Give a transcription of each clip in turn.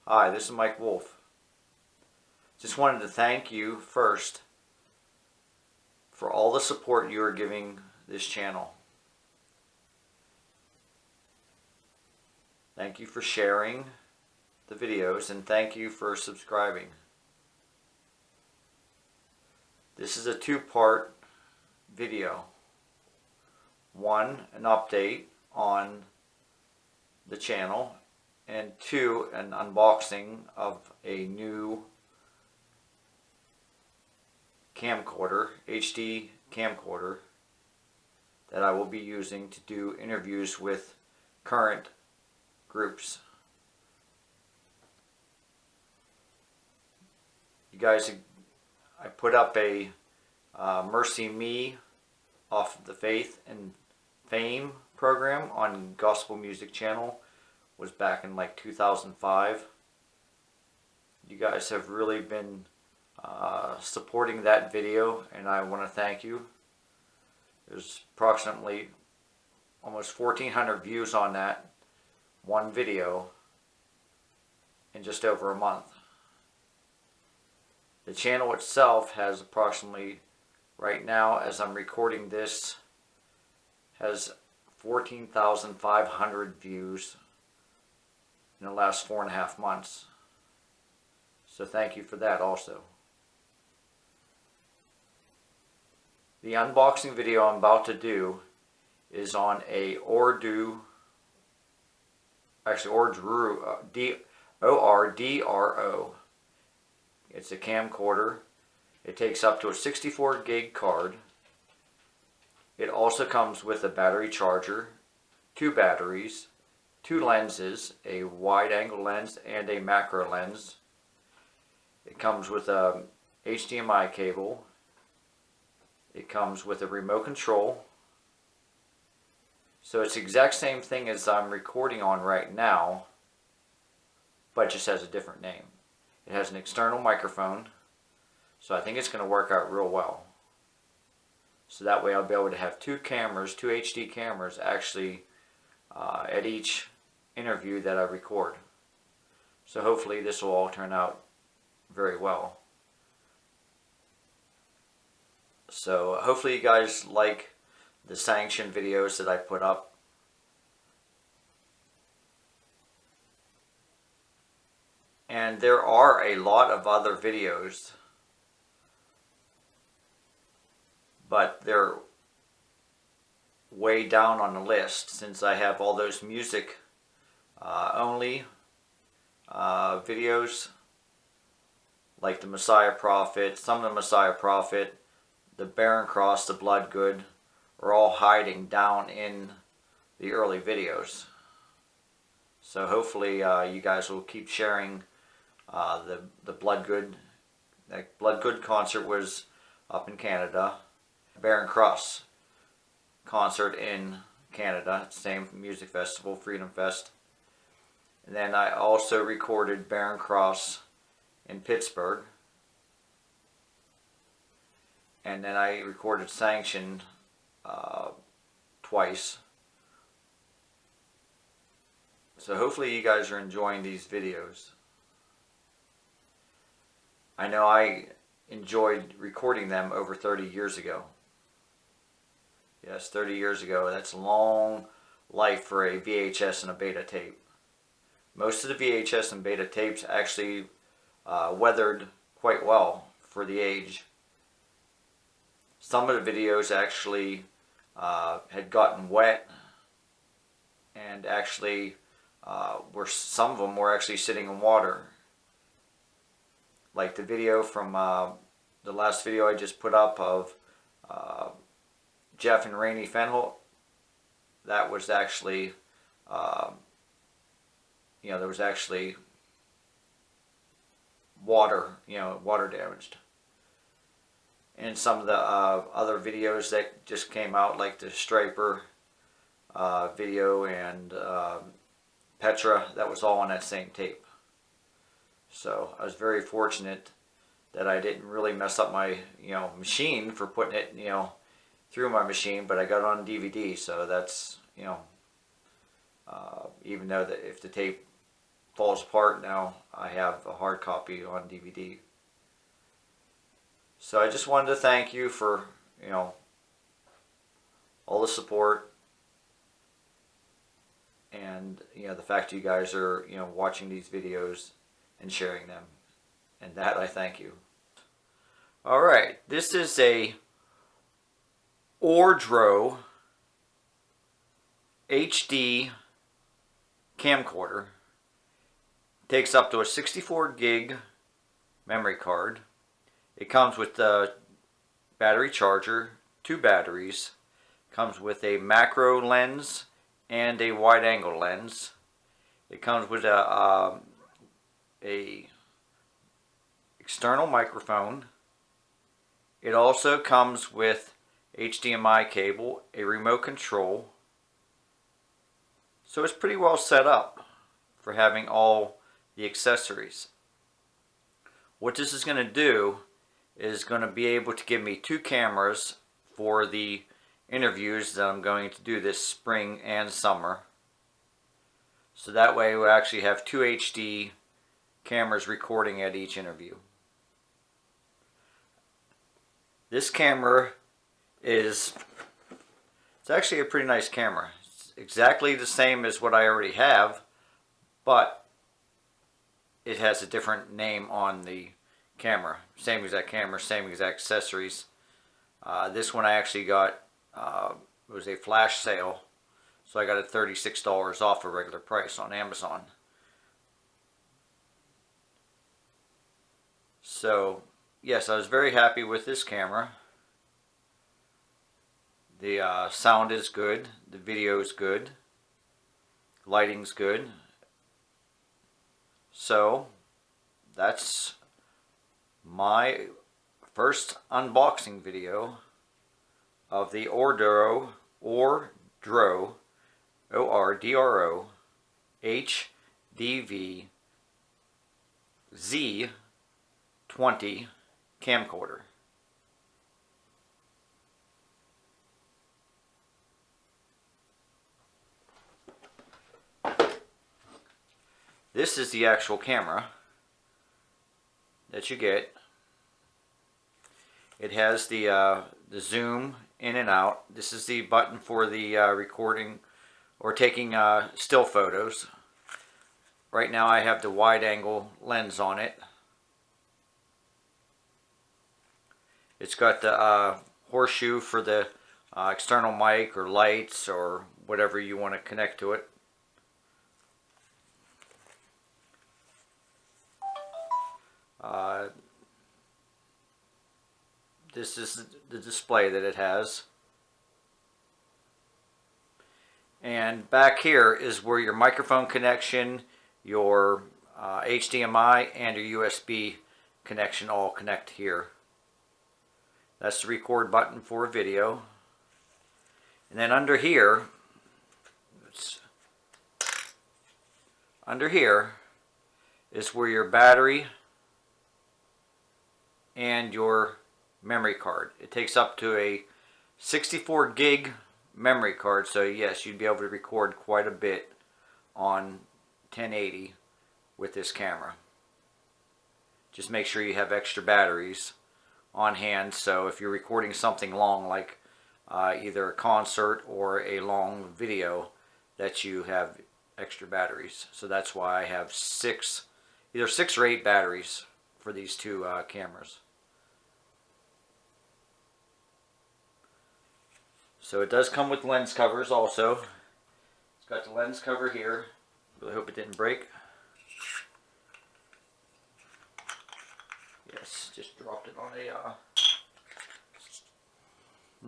Hi, this is Mike Wolf. Just wanted to thank you first for all the support you are giving this channel. Thank you for sharing the videos and thank you for subscribing. This is a two-part video. One, an update on the channel, and two, an unboxing of a new camcorder, HD camcorder, that I will be using to do interviews with current groups. You guys, I put up a Mercy Me off the Faith and Fame program on Gospel Music Channel. Was back in like 2005. You guys have really been supporting that video, and I want to thank you. There's approximately almost 1,400 views on that one video in just over a month. The channel itself has approximately, right now as I'm recording this, has 14,500 views in the last 4.5 months. So thank you for that also. The unboxing video I'm about to do is on a Ordro, O-R-D-R-O. It's a camcorder. It takes up to a 64 gig card. It also comes with a battery charger, 2 batteries, 2 lenses, a wide angle lens and a macro lens. It comes with a HDMI cable. It comes with a remote control. So it's the exact same thing as I'm recording on right now, but it just has a different name. It has an external microphone, so I think it's going to work out real well. So that way I'll be able to have 2 cameras, 2 HD cameras actually at each interview that I record. So hopefully this will all turn out very well. So hopefully you guys like the sanction videos that I put up. And there are a lot of other videos, but they're way down on the list since I have all those music only videos, like the Messiah Prophet, some of the Messiah Prophet, the Barren Cross, the Blood Good, are all hiding down in the early videos. So hopefully you guys will keep sharing the Blood Good. That Blood Good concert was up in Canada. Barren Cross concert in Canada, same music festival, Freedom Fest. And then I also recorded Barren Cross in Pittsburgh. And then I recorded Sanction twice. So hopefully you guys are enjoying these videos. I know I enjoyed recording them over 30 years ago. Yes, 30 years ago. That's a long life for a VHS and a beta tape. Most of the VHS and beta tapes actually weathered quite well for the age. Some of the videos actually had gotten wet, and actually some of them were actually sitting in water. Like the video from the last video I just put up of Jeff and Rainey Fenholt, that was actually, there was actually water, water damaged. And some of the other videos that just came out, like the Striper video and Petra, that was all on that same tape. So I was very fortunate that I didn't really mess up my machine for putting it through my machine, but I got it on DVD, so that's even though that if the tape falls apart now, I have a hard copy on DVD. So I just wanted to thank you for, you know, all the support, and, you know, the fact you guys are, you know, watching these videos and sharing them. And that I thank you. Alright, this is a Ordro HD camcorder. Takes up to a 64 gig memory card. It comes with a battery charger, 2 batteries. Comes with a macro lens and a wide angle lens. It comes with a external microphone. It also comes with HDMI cable, a remote control. So it's pretty well set up for having all the accessories. What this is going to do is going to be able to give me 2 cameras for the interviews that I'm going to do this spring and summer. So that way we'll actually have 2 HD cameras recording at each interview. This camera it's actually a pretty nice camera. It's exactly the same as what I already have, but it has a different name on the camera. Same exact camera, same exact accessories. This one I actually got, it was a flash sale, so I got it $36 off a regular price on Amazon. So yes, I was very happy with this camera. The sound is good, the video is good, lighting's good. So that's my first unboxing video of the Ordro O-R-D-R-O HDV Z20 camcorder. This is the actual camera that you get. It has the zoom in and out. This is the button for the recording or taking still photos. Right now I have the wide angle lens on it. It's got the horseshoe for the external mic or lights or whatever you want to connect to it. This is the display that it has. And back here is where your microphone connection, your HDMI, and your USB connection all connect here. That's the record button for video. And then under here, is where your battery and your memory card. It takes up to a 64 gig memory card, so yes, you'd be able to record quite a bit on 1080 with this camera. Just make sure you have extra batteries on hand, so if you're recording something long like either a concert or a long video, that you have extra batteries. So that's why I have either 6 or 8 batteries for these 2 cameras. So it does come with lens covers also. It's got the lens cover here. Really hope it didn't break. Yes, just dropped it on a...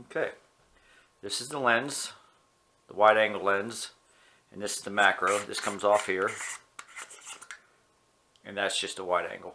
Okay. This is the lens, the wide angle lens, and this is the macro. This comes off here. And that's just a wide angle.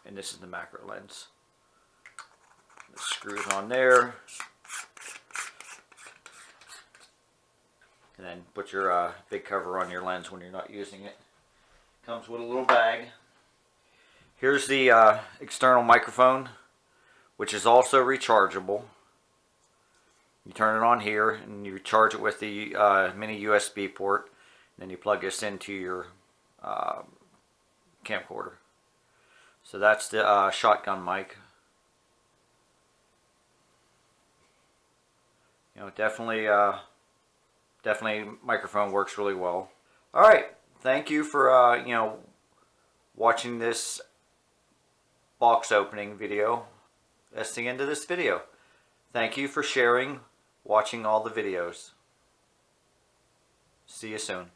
And this is the macro lens. The screws on there. And then put your big cover on your lens when you're not using it. Comes with a little bag. Here's the external microphone, which is also rechargeable. You turn it on here and you charge it with the mini USB port. And then you plug this into your camcorder. So that's the shotgun mic. You know, definitely microphone works really well. All right, thank you for you know, watching this box opening video. That's the end of this video. Thank you for sharing, watching all the videos. See you soon.